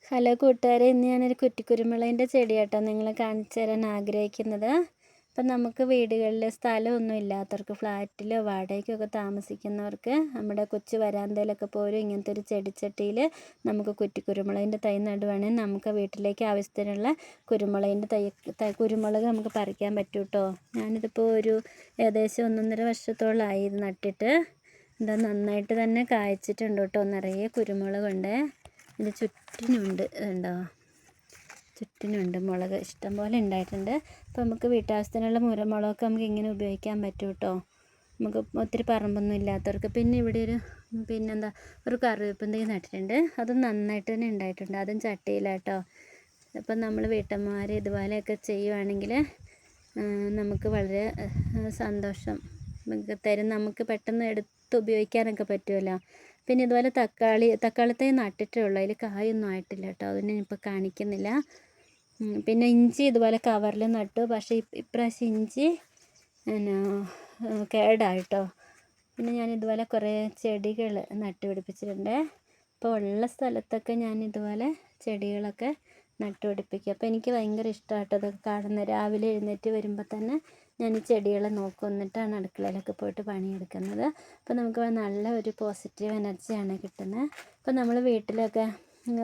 Hello കൂട്ടുകാരെ, ഇന്ന് ഞാനൊരു കുറ്റിക്കുരുമുളകിൻ്റെ ചെടിയാട്ടോ നിങ്ങളെ കാണിച്ചു തരാൻ ആഗ്രഹിക്കുന്നത്. അപ്പം നമുക്ക് വീടുകളിൽ സ്ഥലമൊന്നും ഇല്ലാത്തവർക്ക്, ഫ്ലാറ്റിലോ വാടകയ്ക്കൊക്കെ താമസിക്കുന്നവർക്ക് നമ്മുടെ കൊച്ചു വരാന്തയിലൊക്കെ പോലും ഇങ്ങനത്തെ ഒരു ചെടിച്ചട്ടിയിൽ നമുക്ക് കുറ്റിക്കുരുമുളകിൻ്റെ തൈ നടുവാണെങ്കിൽ നമുക്ക് വീട്ടിലേക്ക് ആവശ്യത്തിനുള്ള കുരുമുളക് നമുക്ക് പറിക്കാൻ പറ്റും കേട്ടോ. ഞാനിതിപ്പോൾ ഏകദേശം 1.5 വർഷത്തോളമായി ഇത് നട്ടിട്ട്. എന്താ നന്നായിട്ട് തന്നെ കായ്ച്ചിട്ടുണ്ട് കേട്ടോ. നിറയെ കുരുമുളകുണ്ട്. ഇതിന് ചുറ്റിനുണ്ട്, ഉണ്ടോ, ചുറ്റിനുണ്ട് മുളക് ഇഷ്ടംപോലെ ഉണ്ടായിട്ടുണ്ട്. അപ്പോൾ നമുക്ക് വീട്ടാവശ്യത്തിനുള്ള മുളകൊക്കെ നമുക്ക് ഇങ്ങനെ ഉപയോഗിക്കാൻ പറ്റും കേട്ടോ. നമുക്ക് ഒത്തിരി പറമ്പൊന്നും ഇല്ലാത്തവർക്ക്. പിന്നെ ഇവിടെ ഒരു കറിവേപ്പിൻ തൈ നട്ടിട്ടുണ്ട്. അതും നന്നായിട്ട് തന്നെ ഉണ്ടായിട്ടുണ്ട്. അതും ചട്ടിയിലാട്ടോ. അപ്പം നമ്മൾ വീട്ടമ്മമാർ ഇതുപോലെയൊക്കെ ചെയ്യുവാണെങ്കിൽ നമുക്ക് വളരെ സന്തോഷം തരും. നമുക്ക് പെട്ടെന്ന് എടുത്ത് ഉപയോഗിക്കാനൊക്കെ പറ്റുമല്ലോ. പിന്നെ ഇതുപോലെ തക്കാളി തൈ നട്ടിട്ടേ ഉള്ളൂ. അതിൽ കായൊന്നും ആയിട്ടില്ല കേട്ടോ. അതിനെ ഇപ്പോൾ കാണിക്കുന്നില്ല. പിന്നെ ഇഞ്ചി ഇതുപോലെ കവറിൽ നട്ടു. പക്ഷേ ഇപ്രാവശ്യം ഇഞ്ചി കേടായിട്ടോ. പിന്നെ ഞാൻ ഇതുപോലെ കുറേ ചെടികൾ നട്ടുപിടിപ്പിച്ചിട്ടുണ്ട്. ഇപ്പോൾ ഉള്ള സ്ഥലത്തൊക്കെ ഞാൻ ഇതുപോലെ ചെടികളൊക്കെ നട്ടുപിടിപ്പിക്കുക. അപ്പോൾ എനിക്ക് ഭയങ്കര ഇഷ്ടമായിട്ടോ അതൊക്കെ കാണുന്നത്. രാവിലെ എഴുന്നേറ്റ് വരുമ്പോൾ തന്നെ ഞാൻ ഈ ചെടികളെ നോക്കും. എന്നിട്ടാണ് അടുക്കളയിലൊക്കെ പോയിട്ട് പണിയെടുക്കുന്നത്. അപ്പോൾ നമുക്ക് നല്ല ഒരു പോസിറ്റീവ് എനർജിയാണ് കിട്ടുന്നത്. അപ്പോൾ നമ്മൾ വീട്ടിലൊക്കെ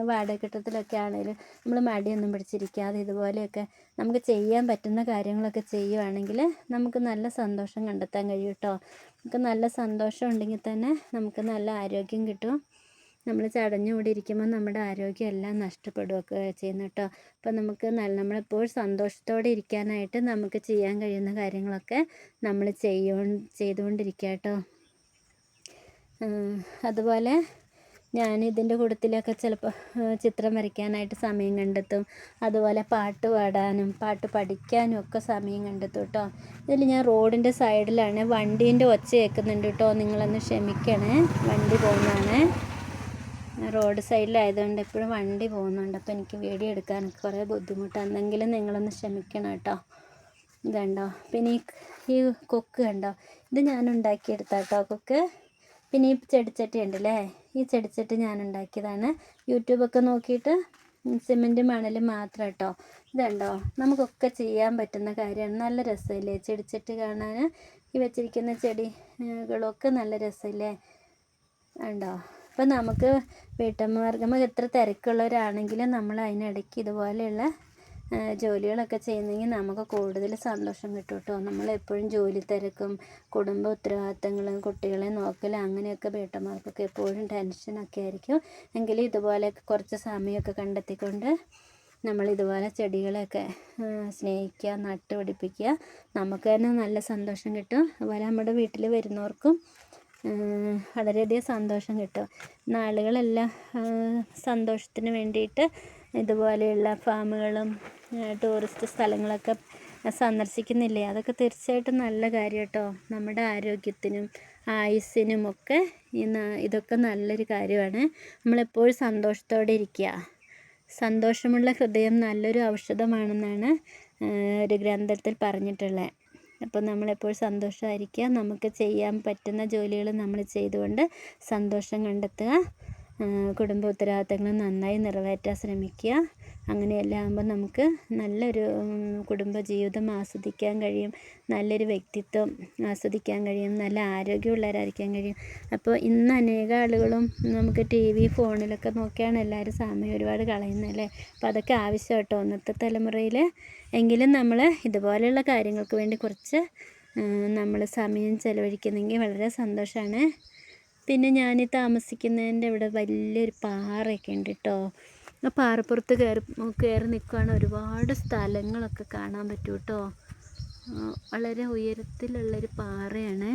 വാടകക്കട്ടത്തിലൊക്കെ ആണെങ്കിലും നമ്മൾ മടിയൊന്നും പിടിച്ചിരിക്കാതെ ഇതുപോലെയൊക്കെ നമുക്ക് ചെയ്യാൻ പറ്റുന്ന കാര്യങ്ങളൊക്കെ ചെയ്യുവാണെങ്കിൽ നമുക്ക് നല്ല സന്തോഷം കണ്ടെത്താൻ കഴിയും കേട്ടോ. നമുക്ക് നല്ല സന്തോഷം ഉണ്ടെങ്കിൽ തന്നെ നമുക്ക് നല്ല ആരോഗ്യം കിട്ടും. നമ്മൾ ചടഞ്ഞുകൂടി ഇരിക്കുമ്പോൾ നമ്മുടെ ആരോഗ്യം എല്ലാം നഷ്ടപ്പെടുകയൊക്കെ ചെയ്യുന്നു കേട്ടോ. അപ്പോൾ നമുക്ക് നമ്മളെപ്പോഴും സന്തോഷത്തോടെ ഇരിക്കാനായിട്ട് നമുക്ക് ചെയ്യാൻ കഴിയുന്ന കാര്യങ്ങളൊക്കെ നമ്മൾ ചെയ്തുകൊണ്ടിരിക്കുക കേട്ടോ. അതുപോലെ ഞാൻ ഇതിൻ്റെ കൂട്ടത്തിലൊക്കെ ചിലപ്പോൾ ചിത്രം വരയ്ക്കാനായിട്ട് സമയം കണ്ടെത്തും. അതുപോലെ പാട്ട് പാടാനും പാട്ട് പഠിക്കാനും ഒക്കെ സമയം കണ്ടെത്തും കേട്ടോ. ഇതിൽ ഞാൻ റോഡിൻ്റെ സൈഡിലാണ്. വണ്ടീൻ്റെ ഒച്ച കേൾക്കുന്നുണ്ട് കേട്ടോ. നിങ്ങളൊന്ന് ക്ഷമിക്കണേ. വണ്ടി പോകുന്നതാണ്. റോഡ് സൈഡിലായതുകൊണ്ട് എപ്പോഴും വണ്ടി പോകുന്നുണ്ട്. അപ്പോൾ എനിക്ക് വീഡിയോ എടുക്കാനൊക്കെ കുറേ ബുദ്ധിമുട്ടാണ്. എന്തെങ്കിലും നിങ്ങളൊന്ന് ക്ഷമിക്കണം കേട്ടോ. ഇതുണ്ടോ. പിന്നെ ഈ കൊക്ക് കണ്ടോ. ഇത് ഞാൻ ഉണ്ടാക്കിയെടുത്താട്ടോ കൊക്ക്. പിന്നെ ഈ ചെടിച്ചട്ടി ഉണ്ടല്ലേ, ഈ ചെടിച്ചട്ടി ഞാൻ ഉണ്ടാക്കിയതാണ്. യൂട്യൂബൊക്കെ നോക്കിയിട്ട് സിമെൻറ്റ് മണൽ മാത്രം കേട്ടോ. ഇതുണ്ടോ, നമുക്കൊക്കെ ചെയ്യാൻ പറ്റുന്ന കാര്യമാണ്. നല്ല രസമില്ലേ ചെടിച്ചട്ടി കാണാൻ? ഈ വെച്ചിരിക്കുന്ന ചെടികളൊക്കെ നല്ല രസമില്ലേ, ഉണ്ടോ. അപ്പോൾ നമുക്ക് വീട്ടമ്മമാർക്ക് നമുക്ക് എത്ര തിരക്കുള്ളവരാണെങ്കിലും നമ്മൾ അതിനിടയ്ക്ക് ഇതുപോലെയുള്ള ജോലികളൊക്കെ ചെയ്യുന്നെങ്കിൽ നമുക്ക് കൂടുതൽ സന്തോഷം കിട്ടും കേട്ടോ. നമ്മളെപ്പോഴും ജോലി തിരക്കും, കുടുംബ ഉത്തരവാദിത്തങ്ങളും, കുട്ടികളെ നോക്കലും അങ്ങനെയൊക്കെ വീട്ടമ്മമാർക്കൊക്കെ എപ്പോഴും ടെൻഷനൊക്കെ ആയിരിക്കും. എങ്കിലും ഇതുപോലെ കുറച്ച് സമയമൊക്കെ കണ്ടെത്തിക്കൊണ്ട് നമ്മൾ ഇതുപോലെ ചെടികളെയൊക്കെ സ്നേഹിക്കുക, നട്ടുപിടിപ്പിക്കുക. നമുക്ക് തന്നെ നല്ല സന്തോഷം കിട്ടും. അതുപോലെ നമ്മുടെ വീട്ടിൽ വരുന്നവർക്കും വളരെയധികം സന്തോഷം കിട്ടും. ആളുകളെല്ലാം സന്തോഷത്തിന് വേണ്ടിയിട്ട് ഇതുപോലെയുള്ള ഫാമുകളും ടൂറിസ്റ്റ് സ്ഥലങ്ങളൊക്കെ സന്ദർശിക്കുന്നില്ലേ. അതൊക്കെ തീർച്ചയായിട്ടും നല്ല കാര്യം കേട്ടോ. നമ്മുടെ ആരോഗ്യത്തിനും ആയുസ്സിനും ഒക്കെ ഇതൊക്കെ നല്ലൊരു കാര്യമാണ്. നമ്മളെപ്പോഴും സന്തോഷത്തോടെ ഇരിക്കുക. സന്തോഷമുള്ള ഹൃദയം നല്ലൊരു ഔഷധമാണെന്നാണ് ഒരു ഗ്രന്ഥത്തിൽ പറഞ്ഞിട്ടുള്ളത്. അപ്പോൾ നമ്മളെപ്പോഴും സന്തോഷമായിരിക്കുക. നമുക്ക് ചെയ്യാൻ പറ്റുന്ന ജോലികൾ നമ്മൾ ചെയ്തുകൊണ്ട് സന്തോഷം കണ്ടെത്തുക. കുടുംബ ഉത്തരവാദിത്തങ്ങൾ നന്നായി നിറവേറ്റാൻ ശ്രമിക്കുക. അങ്ങനെയെല്ലാം ആകുമ്പോൾ നമുക്ക് നല്ലൊരു കുടുംബജീവിതം ആസ്വദിക്കാൻ കഴിയും. നല്ലൊരു വ്യക്തിത്വം ആസ്വദിക്കാൻ കഴിയും. നല്ല ആരോഗ്യമുള്ളവരായിരിക്കാൻ കഴിയും. അപ്പോൾ ഇന്ന് അനേക ആളുകളും നമുക്ക് TV ഫോണിലൊക്കെ നോക്കിയാണ് എല്ലാവരും സമയം ഒരുപാട് കളയുന്നതല്ലേ. അപ്പോൾ അതൊക്കെ ആവശ്യം കേട്ടോ ഇന്നത്തെ തലമുറയിൽ. എങ്കിലും നമ്മൾ ഇതുപോലെയുള്ള കാര്യങ്ങൾക്ക് വേണ്ടി കുറച്ച് നമ്മൾ സമയം ചെലവഴിക്കുന്നെങ്കിൽ വളരെ സന്തോഷമാണ്. പിന്നെ ഞാൻ താമസിക്കുന്നതിൻ്റെ ഇവിടെ വലിയൊരു പാറയൊക്കെ ഉണ്ട് കേട്ടോ. ആ പാറപ്പുറത്ത് കയറി നിൽക്കുകയാണ്. ഒരുപാട് സ്ഥലങ്ങളൊക്കെ കാണാൻ പറ്റും കേട്ടോ. വളരെ ഉയരത്തിലുള്ളൊരു പാറയാണ്.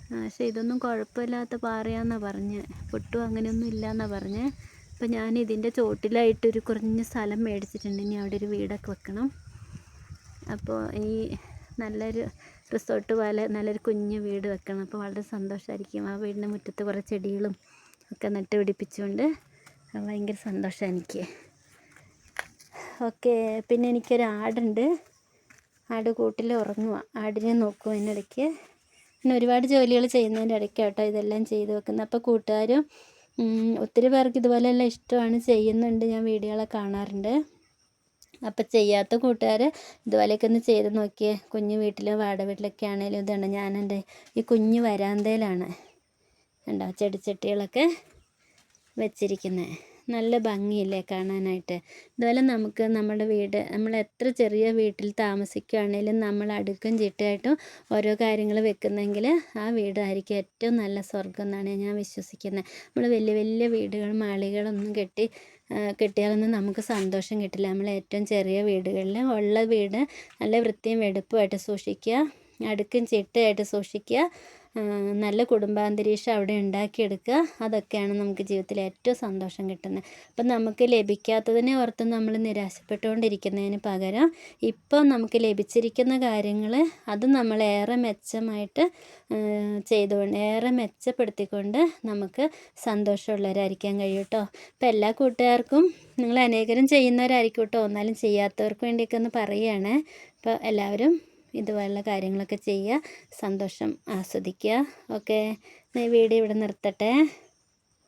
പക്ഷേ ഇതൊന്നും കുഴപ്പമില്ലാത്ത പാറയാണെന്നാണ് പറഞ്ഞ്. പൊട്ടും അങ്ങനെയൊന്നും ഇല്ലയെന്നാണ് പറഞ്ഞ്. അപ്പോൾ ഞാൻ ഇതിൻ്റെ ചോട്ടിലായിട്ടൊരു കുറഞ്ഞ സ്ഥലം മേടിച്ചിട്ടുണ്ട്. ഇനി അവിടെ ഒരു വീടൊക്കെ വെക്കണം. അപ്പോൾ ഈ നല്ലൊരു റിസോർട്ട് പോലെ നല്ലൊരു കുഞ്ഞു വീട് വെക്കണം. അപ്പോൾ വളരെ സന്തോഷമായിരിക്കും. ആ വീടിൻ്റെ മുറ്റത്ത് കുറേ ചെടികളും ഒക്കെ നട്ട് പിടിപ്പിച്ചുകൊണ്ട് ഭയങ്കര സന്തോഷമാണ് എനിക്ക്. ഓക്കെ. പിന്നെ എനിക്കൊരു ആടുണ്ട്. ആട് കൂട്ടിൽ ഉറങ്ങുക. ആടിനെ നോക്കും അതിനിടയ്ക്ക്. പിന്നെ ഒരുപാട് ജോലികൾ ചെയ്യുന്നതിൻ്റെ ഇടയ്ക്ക് കേട്ടോ ഇതെല്ലാം ചെയ്ത് വെക്കുന്നത്. അപ്പോൾ കൂട്ടുകാരും ഒത്തിരി പേർക്ക് ഇതുപോലെയെല്ലാം ഇഷ്ടമാണ്, ചെയ്യുന്നുണ്ട്, ഞാൻ വീഡിയോകളൊക്കെ കാണാറുണ്ട്. അപ്പം ചെയ്യാത്ത കൂട്ടുകാർ ഇതുപോലെയൊക്കെ ഒന്ന് ചെയ്ത് നോക്കിയേ. കുഞ്ഞു വീട്ടിൽ വാടക വീട്ടിലൊക്കെ ആണെങ്കിലും ഇതുണ്ട്, ഞാനെൻ്റെ ഈ കുഞ്ഞു വരാന്തയിലാണ് കണ്ടോ ചെടിച്ചട്ടികളൊക്കെ വെച്ചിരിക്കുന്നത്. നല്ല ഭംഗിയില്ലേ കാണാനായിട്ട്. ഇതുപോലെ നമുക്ക് നമ്മുടെ വീട്, നമ്മൾ എത്ര ചെറിയ വീട്ടിൽ താമസിക്കുകയാണെങ്കിലും നമ്മൾ അടുക്കും ചിട്ടയായിട്ടും ഓരോ കാര്യങ്ങൾ വെക്കുന്നെങ്കിൽ ആ വീടായിരിക്കും ഏറ്റവും നല്ല സ്വർഗ്ഗം എന്നാണ് ഞാൻ വിശ്വസിക്കുന്നത്. നമ്മൾ വലിയ വലിയ വീടുകൾ മാളികളൊന്നും കെട്ടിയാലൊന്നും നമുക്ക് സന്തോഷം കിട്ടില്ല. നമ്മൾ ഏറ്റവും ചെറിയ വീടുകളിൽ ഉള്ള വീട് നല്ല വൃത്തിയും വെടുപ്പുമായിട്ട് സൂക്ഷിക്കുക, അടുക്കും ചിട്ടയായിട്ട് സൂക്ഷിക്കുക, നല്ല കുടുംബാന്തരീക്ഷം അവിടെ ഉണ്ടാക്കിയെടുക്കുക. അതൊക്കെയാണ് നമുക്ക് ജീവിതത്തിൽ ഏറ്റവും സന്തോഷം കിട്ടുന്നത്. അപ്പം നമുക്ക് ലഭിക്കാത്തതിനെ ഓർത്ത് നമ്മൾ നിരാശപ്പെട്ടുകൊണ്ടിരിക്കുന്നതിന് പകരം ഇപ്പം നമുക്ക് ലഭിച്ചിരിക്കുന്ന കാര്യങ്ങൾ അത് നമ്മളേറെ മെച്ചമായിട്ട് ഏറെ മെച്ചപ്പെടുത്തിക്കൊണ്ട് നമുക്ക് സന്തോഷമുള്ളവരായിരിക്കാൻ കഴിയും കേട്ടോ. ഇപ്പം എല്ലാ കൂട്ടുകാർക്കും, നിങ്ങൾ അനേകരും ചെയ്യുന്നവരായിരിക്കും കേട്ടോ, എന്നാലും ചെയ്യാത്തവർക്ക് വേണ്ടിയൊക്കെ ഒന്ന് പറയുകയാണ്. അപ്പോൾ എല്ലാവരും ഇതുപോലുള്ള കാര്യങ്ങളൊക്കെ ചെയ്യുക, സന്തോഷം ആസ്വദിക്കുക. ഓക്കെ, ഈ വീഡിയോ ഇവിടെ നിർത്തട്ടെ.